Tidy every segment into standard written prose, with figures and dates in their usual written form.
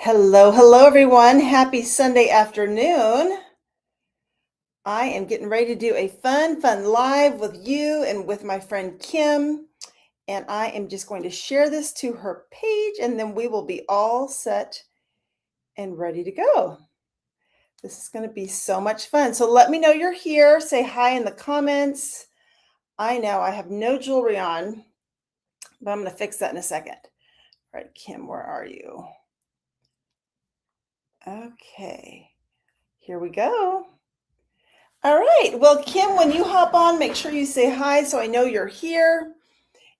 Hello, hello, everyone. Happy Sunday afternoon. I am getting ready to do a fun live with you and with my friend Kim. And I am just going to share this to her page, and then we will be all set and ready to go. This is going to be so much fun. So let me know you're here. Say hi in the comments. I know I have no jewelry on, but I'm going to fix that in a second. All right, Kim, where are you? Okay, here we go. All right. Well, Kim, when you hop on, make sure you say hi so I know you're here.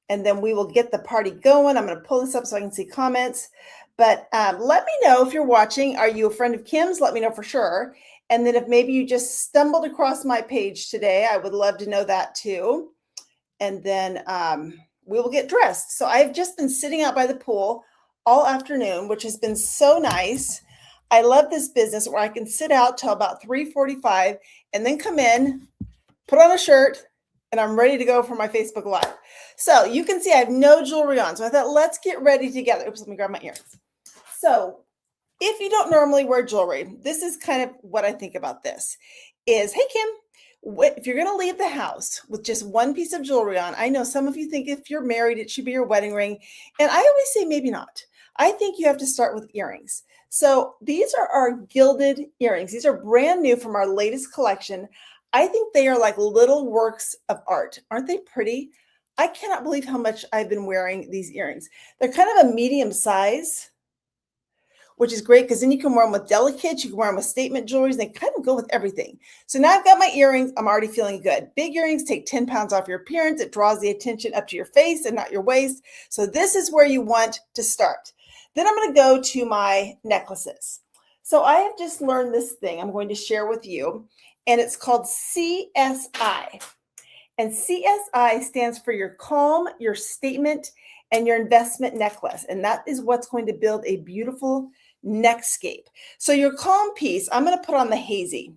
And then we will get the party going. I'm going to pull this up so I can see comments. But let me know if you're watching. Are you a friend of Kim's? Let me know for sure. And then if maybe you just stumbled across my page today, I would love to know that too. And then we will get dressed. So I've just been sitting out by the pool all afternoon, which has been so nice. I love this business where I can sit out till about 3:45 and then come in, put on a shirt, and I'm ready to go for my Facebook Live. So you can see I have no jewelry on. So I thought, let's get ready together. Oops, let me grab my earrings. So if you don't normally wear jewelry, this is kind of what I think about this is, hey, Kim, if you're going to leave the house with just one piece of jewelry on, I know some of you think if you're married, it should be your wedding ring. And I always say maybe not. I think you have to start with earrings. So these are our gilded earrings. These are brand new from our latest collection. I think they are like little works of art. Aren't they pretty? I cannot believe how much I've been wearing these earrings. They're kind of a medium size, which is great because then you can wear them with delicates, you can wear them with statement jewelries, they kind of go with everything. So now I've got my earrings, I'm already feeling good. Big earrings take 10 pounds off your appearance. It draws the attention up to your face and not your waist. So this is where you want to start. Then I'm going to go to my necklaces. So I have just learned this thing I'm going to share with you, and it's called CSI. And CSI stands for your calm, your statement, and your investment necklace. And that is what's going to build a beautiful neckscape. So your calm piece, I'm going to put on the Hazy.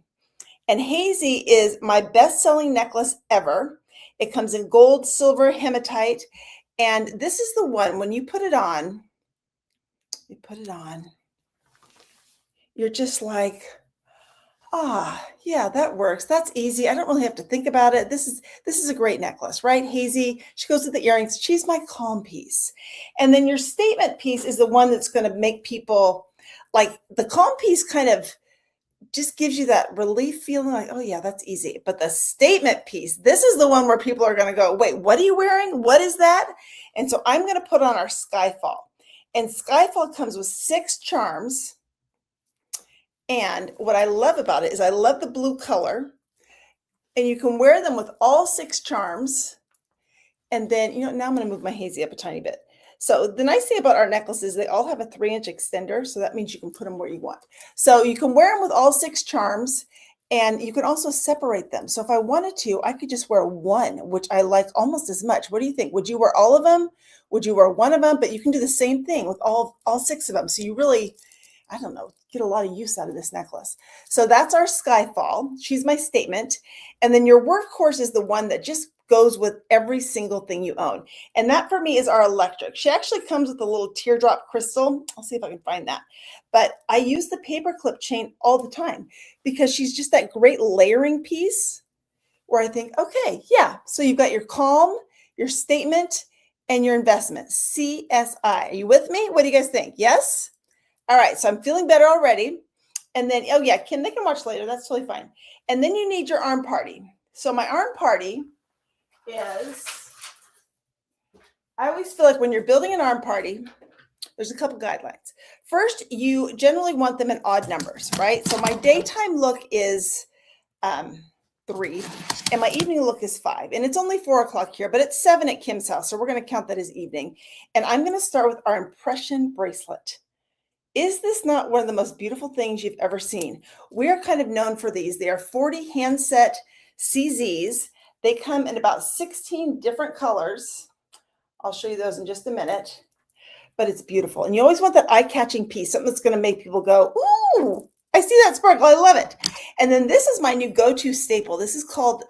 And Hazy is my best-selling necklace ever. It comes in gold, silver, hematite. And this is the one, when you put it on, you're just like, yeah, that works. That's easy. I don't really have to think about it. This is a great necklace, right? Hazy. She goes with the earrings. She's my calm piece. And then your statement piece is the one that's going to make people like the calm piece kind of just gives you that relief feeling like, oh yeah, that's easy. But the statement piece, this is the one where people are going to go, wait, what are you wearing? What is that? And so I'm going to put on our Skyfall. And Skyfall comes with 6 charms. And what I love about it is I love the blue color, and you can wear them with all 6 charms. And then, now I'm going to move my Hazy up a tiny bit. So the nice thing about our necklaces, they all have a 3-inch extender. So that means you can put them where you want. So you can wear them with all 6 charms, and you can also separate them. So if I wanted to, I could just wear one, which I like almost as much. What do you think? Would you wear all of them? Would you wear one of them? But you can do the same thing with all 6 of them. So you really, I don't know, get a lot of use out of this necklace. So that's our Skyfall. She's my statement. And then your workhorse is the one that just goes with every single thing you own. And that for me is our Electric. She actually comes with a little teardrop crystal. I'll see if I can find that. But I use the paperclip chain all the time because she's just that great layering piece where I think, okay, yeah. So you've got your calm, your statement, and your investment. CSI. Are you with me? What do you guys think? Yes? All right, so I'm feeling better already. And then, oh yeah, Kim, they can watch later. That's totally fine. And then you need your arm party. So my arm party is, I always feel like when you're building an arm party, there's a couple guidelines. First, you generally want them in odd numbers, right? So my daytime look is 3, and my evening look is 5. And it's only 4 o'clock here, but it's 7 at Kim's house. So we're going to count that as evening. And I'm going to start with our impression bracelet. Is this not one of the most beautiful things you've ever seen? We're kind of known for these. They are 40 handset CZs. They come in about 16 different colors. I'll show you those in just a minute, but it's beautiful. And you always want that eye-catching piece, something that's going to make people go, ooh, I see that sparkle. I love it. And then this is my new go-to staple. This is called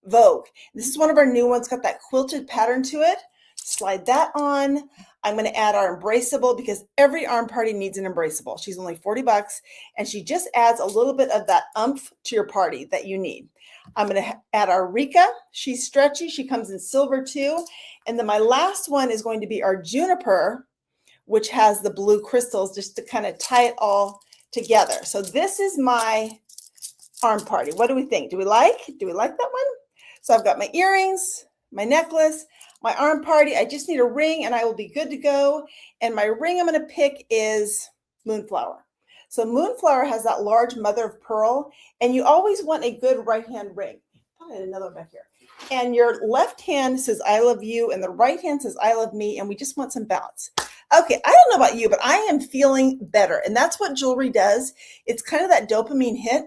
Vogue. This is one of our new ones, got that quilted pattern to it. Slide that on. I'm going to add our embraceable because every arm party needs an embraceable. She's only $40 and she just adds a little bit of that oomph to your party that you need. I'm going to add our Rika. She's stretchy. She comes in silver too. And then my last one is going to be our Juniper, which has the blue crystals just to kind of tie it all together. So this is my arm party. What do we think? Do we like that one? So I've got my earrings, my necklace, my arm party. I just need a ring and I will be good to go. And my ring I'm going to pick is Moonflower. So Moonflower has that large mother of pearl, and you always want a good right hand ring. I had another one back here. And your left hand says I love you and the right hand says I love me, and we just want some balance. Okay, I don't know about you, but I am feeling better. And that's what jewelry does. It's kind of that dopamine hit,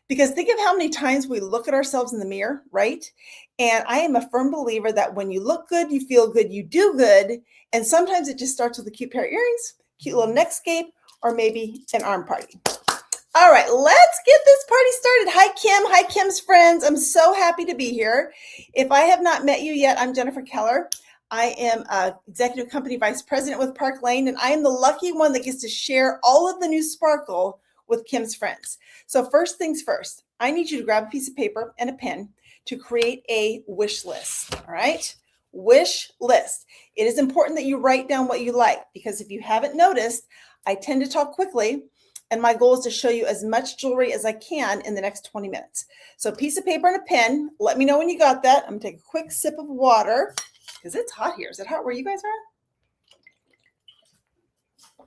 because think of how many times we look at ourselves in the mirror, right? And I am a firm believer that when you look good, you feel good, you do good. And sometimes it just starts with a cute pair of earrings, cute little neckscape, or maybe an arm party. All right, let's get this party started. Hi, Kim. Hi, Kim's friends. I'm so happy to be here. If I have not met you yet, I'm Jennifer Keller. I am Executive Company Vice President with Park Lane, and I am the lucky one that gets to share all of the new sparkle with Kim's friends. So first things first, I need you to grab a piece of paper and a pen to create a wish list, all right? Wish list. It is important that you write down what you like, because if you haven't noticed, I tend to talk quickly, and my goal is to show you as much jewelry as I can in the next 20 minutes. So a piece of paper and a pen, let me know when you got that. I'm gonna take a quick sip of water, because it's hot here. Is it hot where you guys are?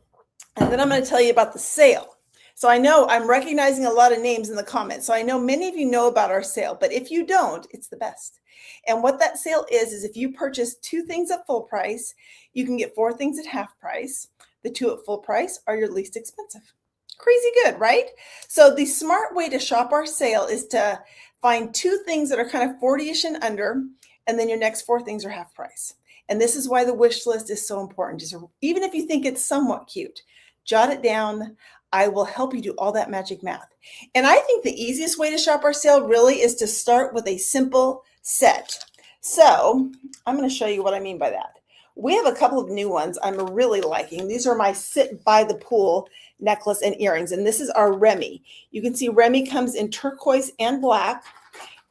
And then I'm gonna tell you about the sale. So I know I'm recognizing a lot of names in the comments. So I know many of you know about our sale, but if you don't, it's the best. And what that sale is if you purchase 2 things at full price, you can get 4 things at half price. The 2 at full price are your least expensive. Crazy good, right? So the smart way to shop our sale is to find 2 things that are kind of 40-ish and under, and then your next 4 things are half price. And this is why the wish list is so important. Just even if you think it's somewhat cute, jot it down. I will help you do all that magic math. And I think the easiest way to shop our sale really is to start with a simple set. So I'm going to show you what I mean by that. We have a couple of new ones I'm really liking. These are my sit by the pool necklace and earrings. And this is our Remy. You can see Remy comes in turquoise and black,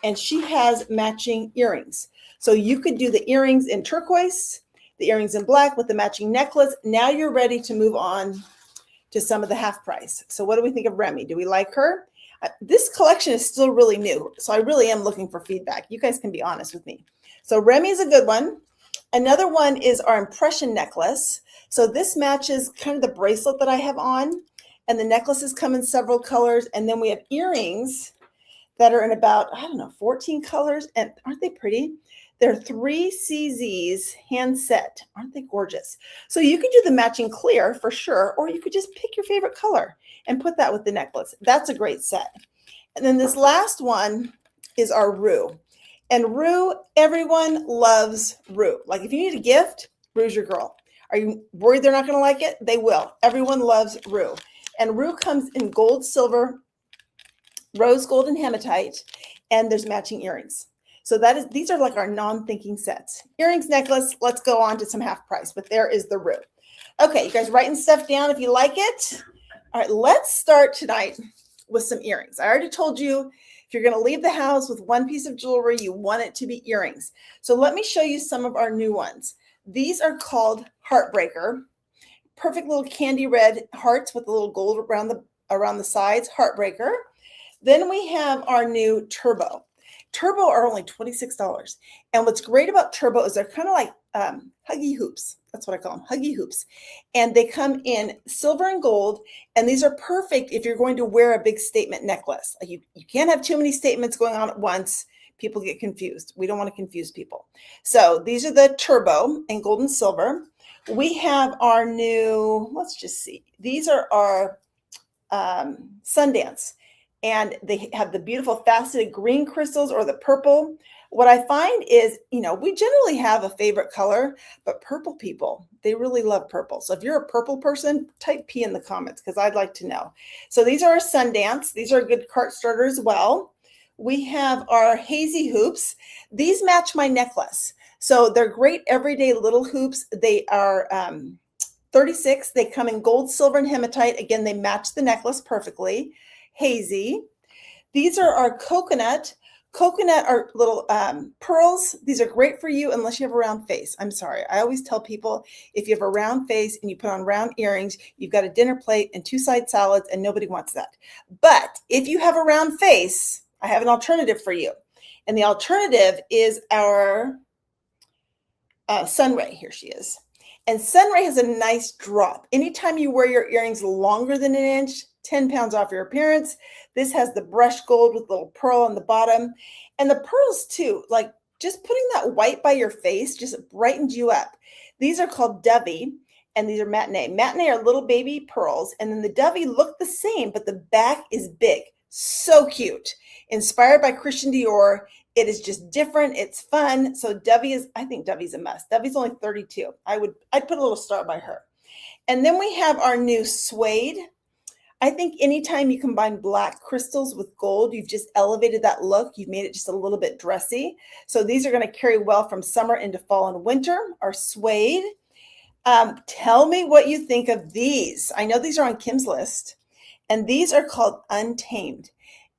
and she has matching earrings. So you could do the earrings in turquoise, the earrings in black with the matching necklace. Now you're ready to move on to some of the half price. So what do we think of Remy? Do we like her? This collection is still really new, so I really am looking for feedback. You guys can be honest with me. So Remy is a good one. Another one is our impression necklace. So this matches kind of the bracelet that I have on, and the necklaces come in several colors. And then we have earrings that are in about, 14 colors. And aren't they pretty? They're 3 CZs hand set. Aren't they gorgeous? So you could do the matching clear for sure, or you could just pick your favorite color and put that with the necklace. That's a great set. And then this last one is our Rue. And Rue, everyone loves Rue. Like if you need a gift, Rue's your girl. Are you worried they're not going to like it? They will. Everyone loves Rue. And Rue comes in gold, silver, rose gold, and hematite, and there's matching earrings. So these are like our non-thinking sets. Earrings, necklace, let's go on to some half price, but there is the Rue. Okay, you guys writing stuff down if you like it? All right, let's start tonight with some earrings. I already told you if you're gonna leave the house with one piece of jewelry, you want it to be earrings. So let me show you some of our new ones. These are called Heartbreaker. Perfect little candy red hearts with a little gold around the sides, Heartbreaker. Then we have our new Turbo. Turbo are only $26. And what's great about Turbo is they're kind of like huggy hoops. That's what I call them, huggy hoops. And they come in silver and gold. And these are perfect if you're going to wear a big statement necklace. Like you can't have too many statements going on at once. People get confused. We don't want to confuse people. So these are the Turbo in gold and silver. We have our new, let's just see. These are our Sundance. And they have the beautiful faceted green crystals or the purple. What I find is, we generally have a favorite color, but purple people, they really love purple. So if you're a purple person, type P in the comments because I'd like to know. So these are our Sundance. These are a good cart starter as well. We have our hazy hoops. These match my necklace. So they're great everyday little hoops. They are 36. They come in gold, silver, and hematite. Again, they match the necklace perfectly. Hazy. These are our coconut. Coconut are little pearls. These are great for you unless you have a round face. I'm sorry. I always tell people if you have a round face and you put on round earrings, you've got a dinner plate and 2 side salads, and nobody wants that. But if you have a round face, I have an alternative for you. And the alternative is our Sunray. Here she is. And Sunray has a nice drop. Anytime you wear your earrings longer than an inch, 10 pounds off your appearance. This has the brushed gold with a little pearl on the bottom. And the pearls too, like just putting that white by your face just brightens you up. These are called Dovey, and these are Matinee. Matinee are little baby pearls, and then the Dovey look the same, but the back is big. So cute. Inspired by Christian Dior. It is just different. It's fun. So Dovey is, I think Dovey's a must. Dovey's only 32. I'd put a little star by her. And then we have our new suede. I think anytime you combine black crystals with gold, you've just elevated that look. You've made it just a little bit dressy. So these are going to carry well from summer into fall and winter. Our suede. Tell me what you think of these. I know these are on Kim's list, and these are called Untamed,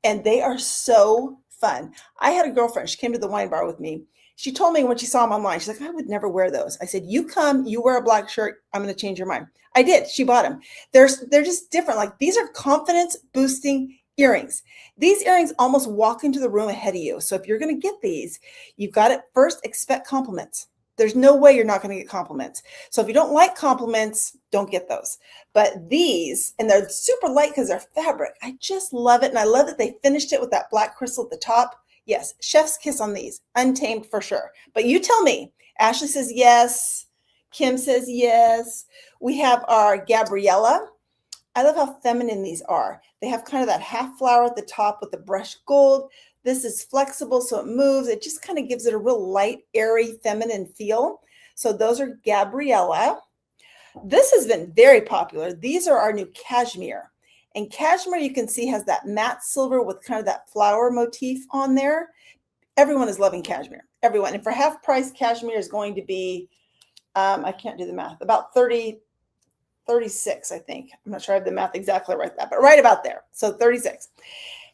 and they are so fun. I had a girlfriend. She came to the wine bar with me. She told me when she saw them online, she's like, I would never wear those. I said, you come, you wear a black shirt, I'm going to change your mind. I did. She bought them. They're just different. Like, these are confidence boosting earrings. These earrings almost walk into the room ahead of you. So if you're going to get these, you've got to first expect compliments. There's no way you're not going to get compliments. So if you don't like compliments, don't get those. But these, and they're super light because they're fabric. I just love it. And I love that they finished it with that black crystal at the top. Yes, chef's kiss on these. Untamed for sure. But you tell me. Ashley says yes. Kim says yes. We have our Gabriella. I love how feminine these are. They have kind of that half flower at the top with the brushed gold. This is flexible, so it moves. It just kind of gives it a real light, airy, feminine feel. So those are Gabriella. This has been very popular. These are our new cashmere. And cashmere, you can see, has that matte silver with kind of that flower motif on there. Everyone is loving cashmere. Everyone. And for half price, cashmere is going to be, I can't do the math, about 36, I think. I'm not sure I have the math exactly right there, but right about there. So 36.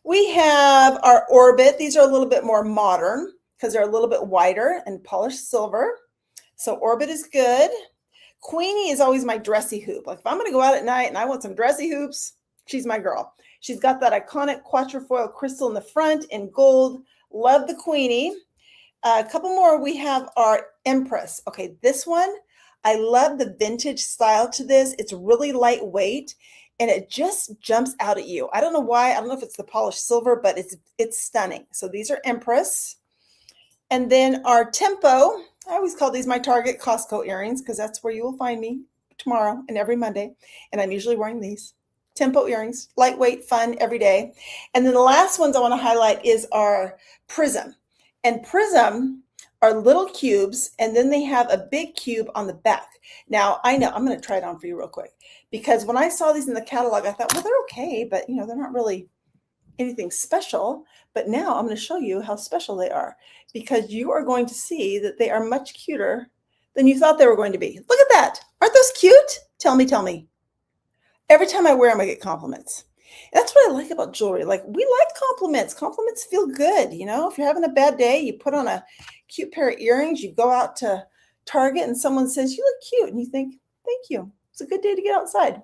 We have our Orbit. These are a little bit more modern because they're a little bit wider and polished silver. So Orbit is good. Queenie is always my dressy hoop. Like, if I'm going to go out at night and I want some dressy hoops, she's my girl. She's got that iconic quatrefoil crystal in the front in gold. Love the Queenie. A couple more. We have our Empress. Okay, this one, I love the vintage style to this. It's really lightweight and it just jumps out at you. I don't know why. I don't know if it's the polished silver, but it's stunning. So these are Empress. And then our Tempo. I always call these my Target Costco earrings because that's where you will find me tomorrow and every Monday. And I'm usually wearing these. Tempo earrings, lightweight, fun, every day. And then the last ones I want to highlight is our Prism. And Prism are little cubes, and then they have a big cube on the back. Now, I know, I'm going to try it on for you real quick, because when I saw these in the catalog, I thought, well, they're okay, but they're not really anything special. But now I'm going to show you how special they are, because you are going to see that they are much cuter than you thought they were going to be. Look at that. Aren't those cute? Tell me. Every time I wear them, I get compliments. And that's what I like about jewelry. Like, we like compliments. Compliments feel good. If you're having a bad day, you put on a cute pair of earrings, you go out to Target and someone says, you look cute. And you think, thank you. It's a good day to get outside.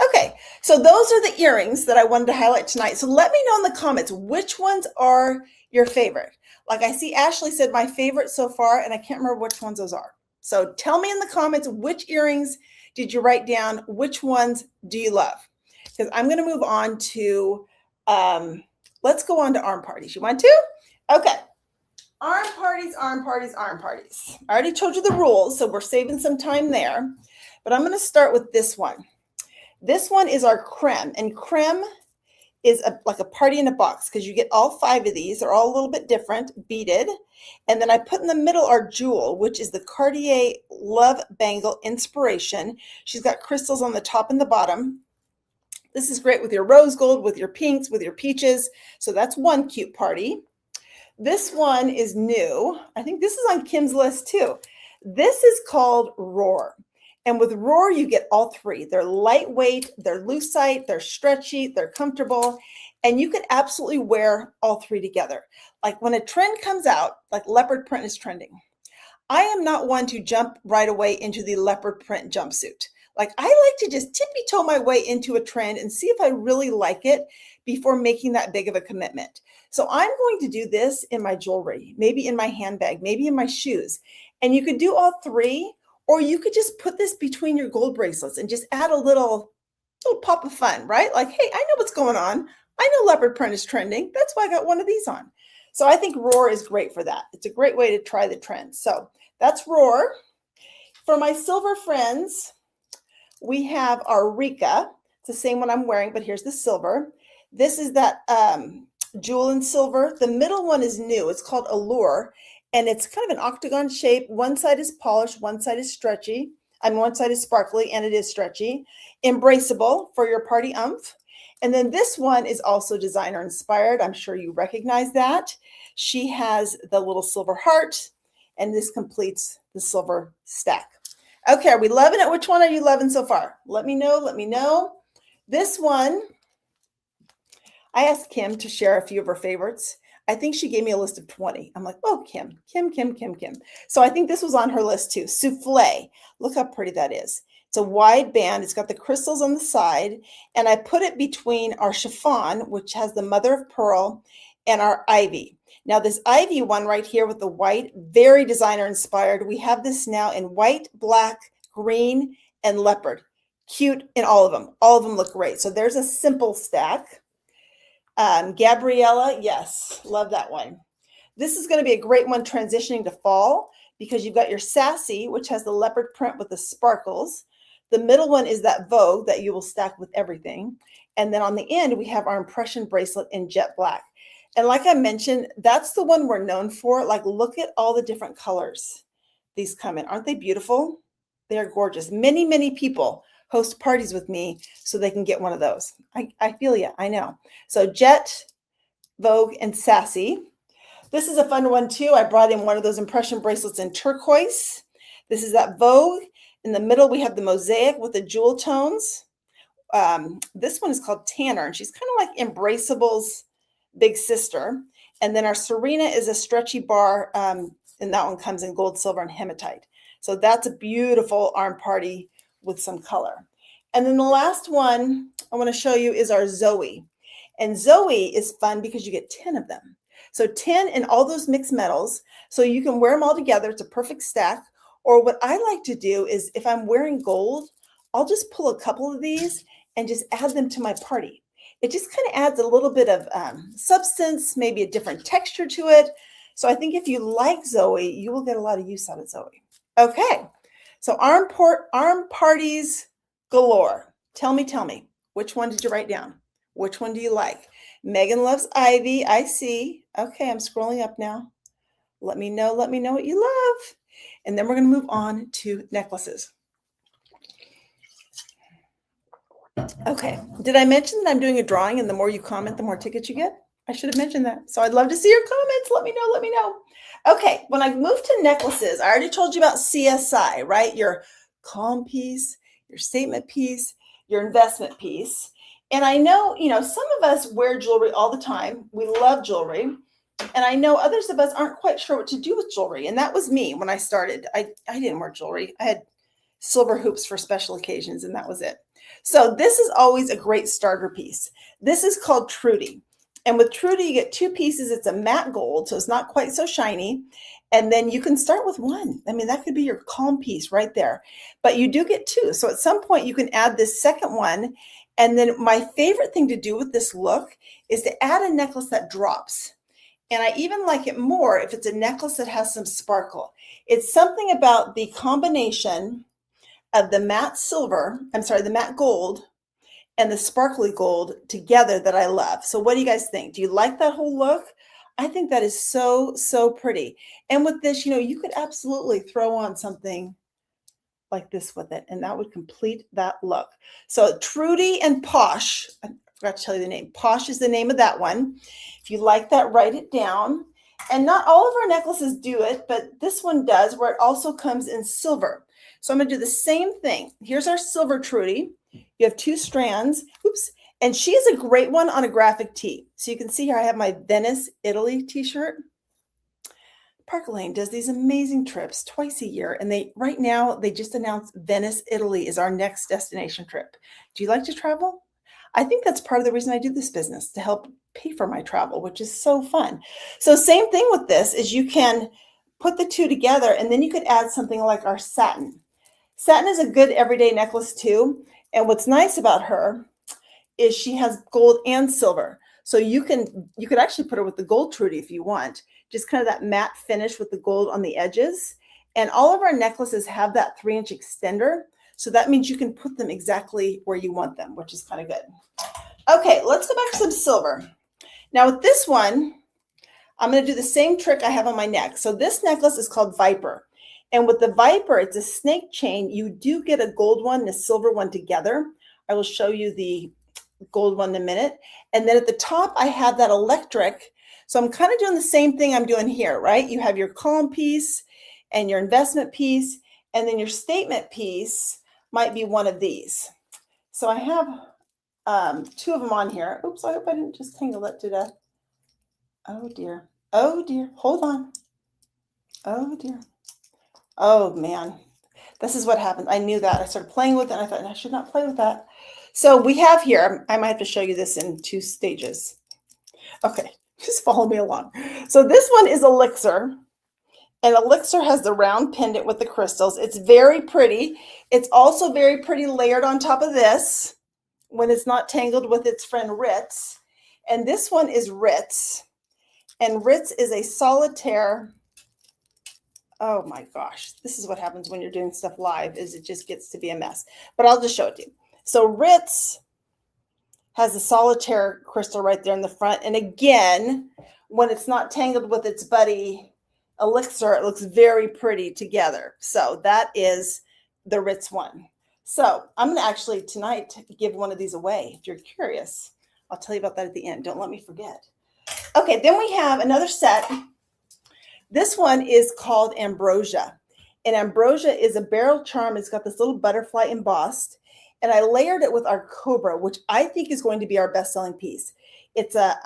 Okay, so those are the earrings that I wanted to highlight tonight. So let me know in the comments, which ones are your favorite? Like, I see Ashley said my favorite so far, and I can't remember which ones those are. So tell me in the comments, which earrings did you write down? Which ones do you love? Because I'm going to move on to, let's go on to arm parties. You want to? Okay. Arm parties. I already told you the rules, so we're saving some time there. But I'm going to start with this one. This one is our creme. And creme is like a party in a box, because you get all 5 of these. They're all a little bit different, beaded. And then I put in the middle our jewel, which is the Cartier Love Bangle Inspiration. She's got crystals on the top and the bottom. This is great with your rose gold, with your pinks, with your peaches. So that's one cute party. This one is new. I think this is on Kim's list too. This is called Roar. And with Roar, you get all three. They're lightweight, they're lucite, they're stretchy, they're comfortable, and you can absolutely wear all three together. Like when a trend comes out, like leopard print is trending. I am not one to jump right away into the leopard print jumpsuit. Like I like to just tippy toe my way into a trend and see if I really like it before making that big of a commitment. So I'm going to do this in my jewelry, maybe in my handbag, maybe in my shoes. And you could do all three, or you could just put this between your gold bracelets and just add a little pop of fun, right? Like, hey, I know what's going on. I know leopard print is trending. That's why I got one of these on. So I think Roar is great for that. It's a great way to try the trend. So that's Roar. For my silver friends, we have our Rika. It's the same one I'm wearing, but here's the silver. This is that jewel in silver. The middle one is new. It's called Allure, and it's kind of an octagon shape. One side is polished, one side is stretchy. One side is sparkly, and it is stretchy. Embraceable for your party umph. And then this one is also designer inspired. I'm sure you recognize that. She has the little silver heart, and this completes the silver stack. Okay, are we loving it? Which one are you loving so far? Let me know, let me know. This one, I asked Kim to share a few of her favorites. I think she gave me a list of 20. I'm like, oh, Kim. So I think this was on her list too. Souffle. Look how pretty that is. It's a wide band. It's got the crystals on the side. And I put it between our chiffon, which has the mother of pearl, and our ivy. Now this ivy one right here with the white, very designer inspired. We have this now in white, black, green, and leopard. Cute in all of them. All of them look great. So there's a simple stack. Gabriella, yes, love that one. This is going to be a great one transitioning to fall because you've got your Sassy, which has the leopard print with the sparkles. The middle one is that Vogue that you will stack with everything. And then on the end, we have our impression bracelet in jet black. And like I mentioned, that's the one we're known for. Like, look at all the different colors these come in. Aren't they beautiful? They're gorgeous. Many, many people host parties with me so they can get one of those. I feel you. I know. So Jet, Vogue, and Sassy. This is a fun one too. I brought in one of those impression bracelets in turquoise. This is that Vogue. In the middle, we have the mosaic with the jewel tones. This one is called Tanner, and she's kind of like Embraceable's big sister. And then our Serena is a stretchy bar, and that one comes in gold, silver, and hematite. So that's a beautiful arm party with some color. And then the last one I want to show you is our Zoe. And Zoe is fun because you get 10 of them. So 10 in all those mixed metals. So you can wear them all together. It's a perfect stack. Or what I like to do is if I'm wearing gold, I'll just pull a couple of these and just add them to my party. It just kind of adds a little bit of substance, maybe a different texture to it. So I think if you like Zoe, you will get a lot of use out of Zoe. Okay, so arm parties galore. Tell me, which one did you write down? Which one do you like? Megan loves Ivy, I see. Okay, I'm scrolling up now. Let me know what you love. And then we're going to move on to necklaces. Okay, did I mention that I'm doing a drawing and the more you comment, the more tickets you get? I should have mentioned that. So I'd love to see your comments. Let me know. Okay, when I move to necklaces, I already told you about CSI, right? Your calm piece, your statement piece, your investment piece. And I know, some of us wear jewelry all the time. We love jewelry. And I know others of us aren't quite sure what to do with jewelry. And that was me when I started. I didn't wear jewelry. I had silver hoops for special occasions, and that was it. So this is always a great starter piece. This is called Trudy. And with Trudy, you get two pieces. It's a matte gold, so it's not quite so shiny. And then you can start with one. I mean, that could be your calm piece right there. But you do get two. So at some point, you can add this second one. And then my favorite thing to do with this look is to add a necklace that drops. And I even like it more if it's a necklace that has some sparkle. It's something about the combination of the matte gold and the sparkly gold together that I love. So what do you guys think? Do you like that whole look? I think that is so, so pretty. And with this, you could absolutely throw on something like this with it, and that would complete that look. So Trudy and Posh, I forgot to tell you the name. Posh is the name of that one. If you like that, write it down. And not all of our necklaces do it, but this one does, where it also comes in silver. So I'm going to do the same thing. Here's our silver Trudy. You have 2 strands. Oops. And she is a great one on a graphic tee. So you can see here I have my Venice, Italy t-shirt. Park Lane does these amazing trips twice a year. And right now they just announced Venice, Italy is our next destination trip. Do you like to travel? I think that's part of the reason I do this business, to help pay for my travel, which is so fun. So same thing with this is you can put the 2 together, and then you could add something like our satin. Satin is a good everyday necklace too. And what's nice about her is she has gold and silver. So you could actually put her with the gold Trudy if you want, just kind of that matte finish with the gold on the edges. And all of our necklaces have that 3-inch extender. So that means you can put them exactly where you want them, which is kind of good. Okay, let's go back to some silver. Now with this one, I'm going to do the same trick I have on my neck. So this necklace is called Viper. And with the Viper, it's a snake chain. You do get a gold one and a silver one together. I will show you the gold one in a minute. And then at the top, I have that electric. So I'm kind of doing the same thing I'm doing here, right? You have your calm piece and your investment piece, and then your statement piece might be one of these. So I have 2 of them on here. Oops, I hope I didn't just tangle that to death. Oh dear. Oh dear. Hold on. Oh dear. Oh man. This is what happened. I knew that. I started playing with it and I thought I should not play with that. So we have here, I might have to show you this in 2 stages. Okay, just follow me along. So this one is Elixir. And Elixir has the round pendant with the crystals. It's very pretty. It's also very pretty layered on top of this when it's not tangled with its friend Ritz. And this one is Ritz. And Ritz is a solitaire. Oh my gosh, this is what happens when you're doing stuff live, is it just gets to be a mess. But I'll just show it to you. So Ritz has a solitaire crystal right there in the front. And again, when it's not tangled with its buddy Elixir, it looks very pretty together. So that is the Ritz one. So I'm going to actually tonight give one of these away. If you're curious, I'll tell you about that at the end. Don't let me forget. Okay, then we have another set. This one is called Ambrosia. And Ambrosia is a beryl charm. It's got this little butterfly embossed. And I layered it with our Cobra, which I think is going to be our best-selling piece. It's a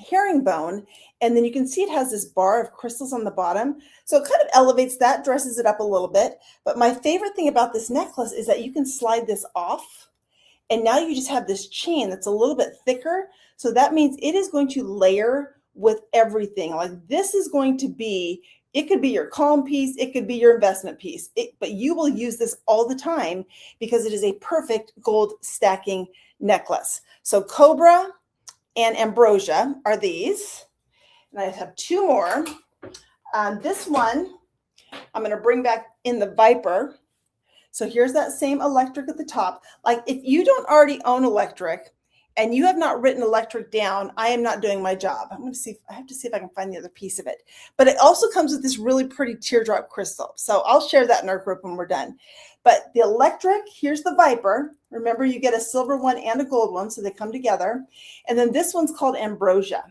herringbone, and then you can see it has this bar of crystals on the bottom. So it kind of elevates that, dresses it up a little bit. But my favorite thing about this necklace is that you can slide this off, and now you just have this chain that's a little bit thicker. So that means it is going to layer with everything. Like this is going to be, it could be your calm piece, it could be your investment piece, but you will use this all the time because it is a perfect gold stacking necklace. So Cobra and Ambrosia are these. And I have 2 more. This one, I'm going to bring back in the Viper. So here's that same electric at the top. Like if you don't already own electric and you have not written electric down, I am not doing my job. I'm going to see, I have to see if I can find the other piece of it. But it also comes with this really pretty teardrop crystal. So I'll share that in our group when we're done. But the electric, here's the Viper. Remember, you get a silver one and a gold one, so they come together. And then this one's called Ambrosia.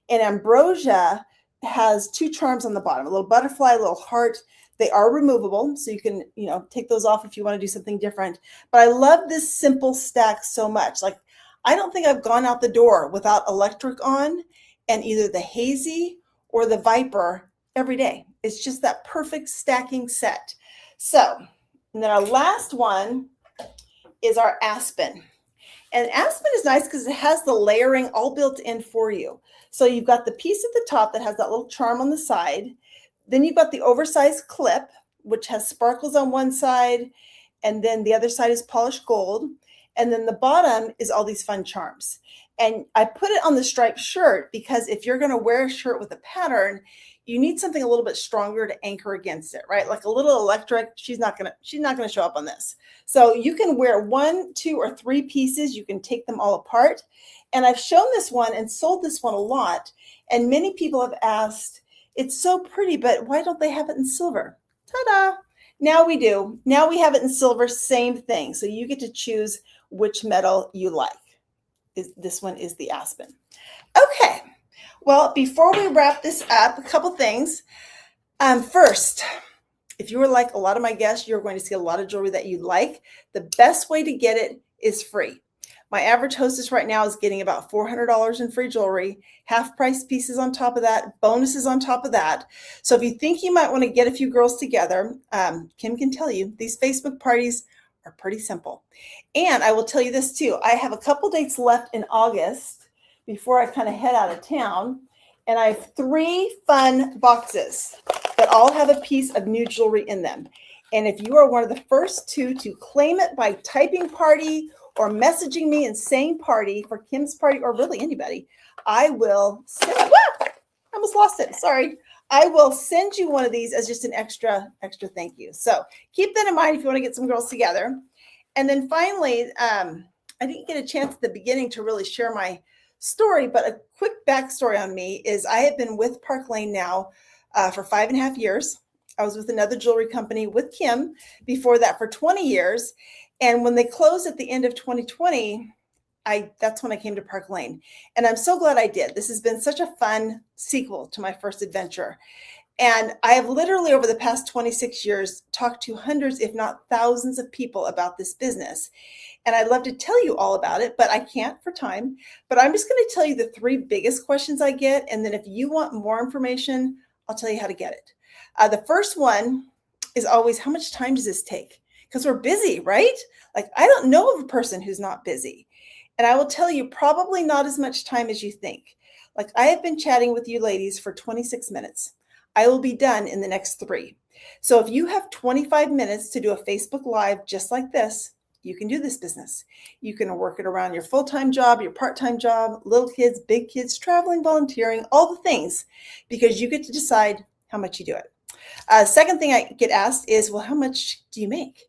And Ambrosia has 2 charms on the bottom, a little butterfly, a little heart. They are removable, so you can, take those off if you want to do something different. But I love this simple stack so much. Like, I don't think I've gone out the door without electric on and either the Hazy or the Viper every day. It's just that perfect stacking set. So, and then our last one is our Aspen. And Aspen is nice because it has the layering all built in for you. So you've got the piece at the top that has that little charm on the side. Then you've got the oversized clip, which has sparkles on one side, and then the other side is polished gold. And then the bottom is all these fun charms. And I put it on the striped shirt because if you're going to wear a shirt with a pattern, you need something a little bit stronger to anchor against it, right? Like a little electric, she's not gonna show up on this. So you can wear 1, 2, or 3 pieces. You can take them all apart. And I've shown this one and sold this one a lot. And many people have asked, it's so pretty, but why don't they have it in silver? Ta-da! Now we do. Now we have it in silver, same thing. So you get to choose which metal you like. This one is the Aspen. Okay. Well, before we wrap this up, a couple things. First, if you were like a lot of my guests, you're going to see a lot of jewelry that you like. The best way to get it is free. My average hostess right now is getting about $400 in free jewelry, half price pieces on top of that, bonuses on top of that. So if you think you might want to get a few girls together, Kim can tell you these Facebook parties are pretty simple. And I will tell you this too. I have a couple dates left in August before I kind of head out of town. And I have 3 fun boxes that all have a piece of new jewelry in them. And if you are one of the first 2 to claim it by typing party or messaging me and saying party for Kim's party, or really anybody, I will send, I almost lost it. Sorry. I will send you one of these as just an extra thank you. So keep that in mind if you want to get some girls together. And then finally, I didn't get a chance at the beginning to really share my story, but a quick backstory on me is I have been with Park Lane now for 5.5 years. I was with another jewelry company with Kim before that for 20 years. And when they closed at the end of 2020, that's when I came to Park Lane. And I'm so glad I did. This has been such a fun sequel to my first adventure. And I have literally over the past 26 years talked to hundreds, if not thousands of people about this business. And I'd love to tell you all about it, but I can't for time. But I'm just going to tell you the 3 biggest questions I get. And then if you want more information, I'll tell you how to get it. The first one is always, how much time does this take? Because we're busy, right? Like, I don't know of a person who's not busy. And I will tell you, probably not as much time as you think. Like, I have been chatting with you ladies for 26 minutes. I will be done in the next 3. So if you have 25 minutes to do a Facebook Live just like this, you can do this business. You can work it around your full-time job, your part-time job, little kids, big kids, traveling, volunteering, all the things, because you get to decide how much you do it. Second thing I get asked is, well, how much do you make?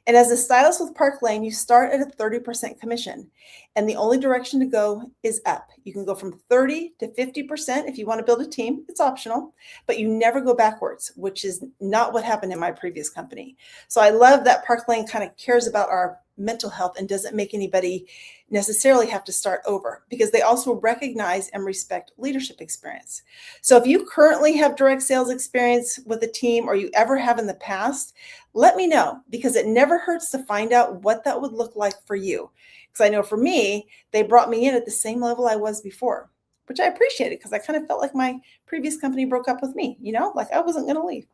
And as a stylist with Park Lane, you start at a 30% commission. And the only direction to go is up. You can go from 30 to 50% if you want to build a team. It's optional, but you never go backwards, which is not what happened in my previous company. So I love that Park Lane kind of cares about our mental health and doesn't make anybody necessarily have to start over, because they also recognize and respect leadership experience. So if you currently have direct sales experience with a team, or you ever have in the past, let me know, because it never hurts to find out what that would look like for you. Because I know for me, they brought me in at the same level I was before, which I appreciated, because I kind of felt like my previous company broke up with me, like I wasn't going to leave.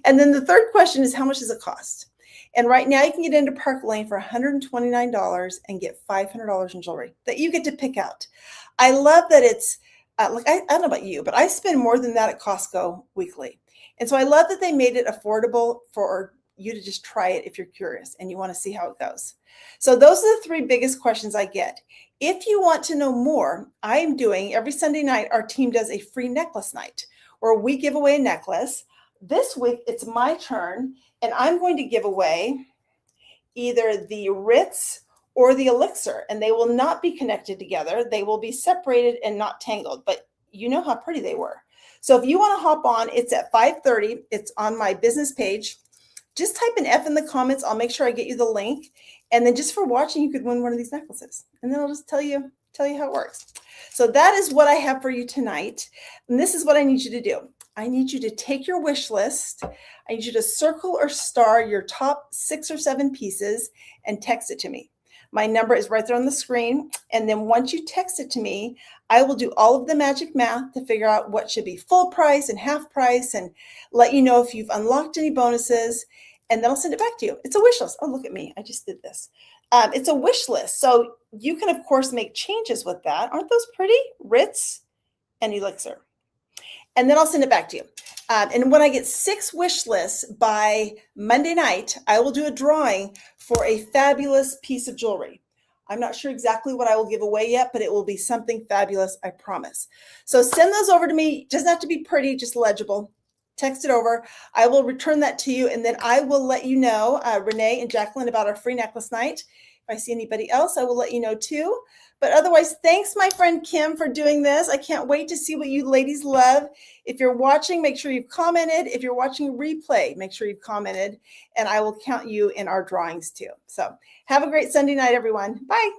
And then the third question is, how much does it cost? And right now you can get into Park Lane for $129 and get $500 in jewelry that you get to pick out. I love that it's like, I don't know about you, but I spend more than that at Costco weekly. And so I love that they made it affordable for you to just try it if you're curious and you want to see how it goes. So those are the 3 biggest questions I get. If you want to know more, I'm doing every Sunday night, our team does a free necklace night where we give away a necklace. This week, it's my turn, and I'm going to give away either the Ritz or the Elixir, and they will not be connected together. They will be separated and not tangled, but you know how pretty they were. So if you want to hop on, it's at 5:30. It's on my business page. Just type an F in the comments. I'll make sure I get you the link. And then just for watching, you could win one of these necklaces. And then I'll just tell you how it works. So that is what I have for you tonight. And this is what I need you to do. I need you to take your wish list. I need you to circle or star your top 6 or 7 pieces and text it to me. My number is right there on the screen. And then once you text it to me, I will do all of the magic math to figure out what should be full price and half price, and let you know if you've unlocked any bonuses, and then I'll send it back to you. It's a wish list. Oh, look at me. I just did this. It's a wish list. So you can, of course, make changes with that. Aren't those pretty? Ritz and Elixir. And then I'll send it back to you. And when I get 6 wish lists by Monday night, I will do a drawing for a fabulous piece of jewelry. I'm not sure exactly what I will give away yet, but it will be something fabulous, I promise. So send those over to me. It doesn't have to be pretty, just legible. Text it over. I will return that to you, and then I will let you know, Renee and Jacqueline, about our free necklace night. If I see anybody else, I will let you know too. But otherwise, thanks, my friend Kim, for doing this. I can't wait to see what you ladies love. If you're watching, make sure you've commented. If you're watching replay, make sure you've commented, and I will count you in our drawings too. So have a great Sunday night, everyone. Bye.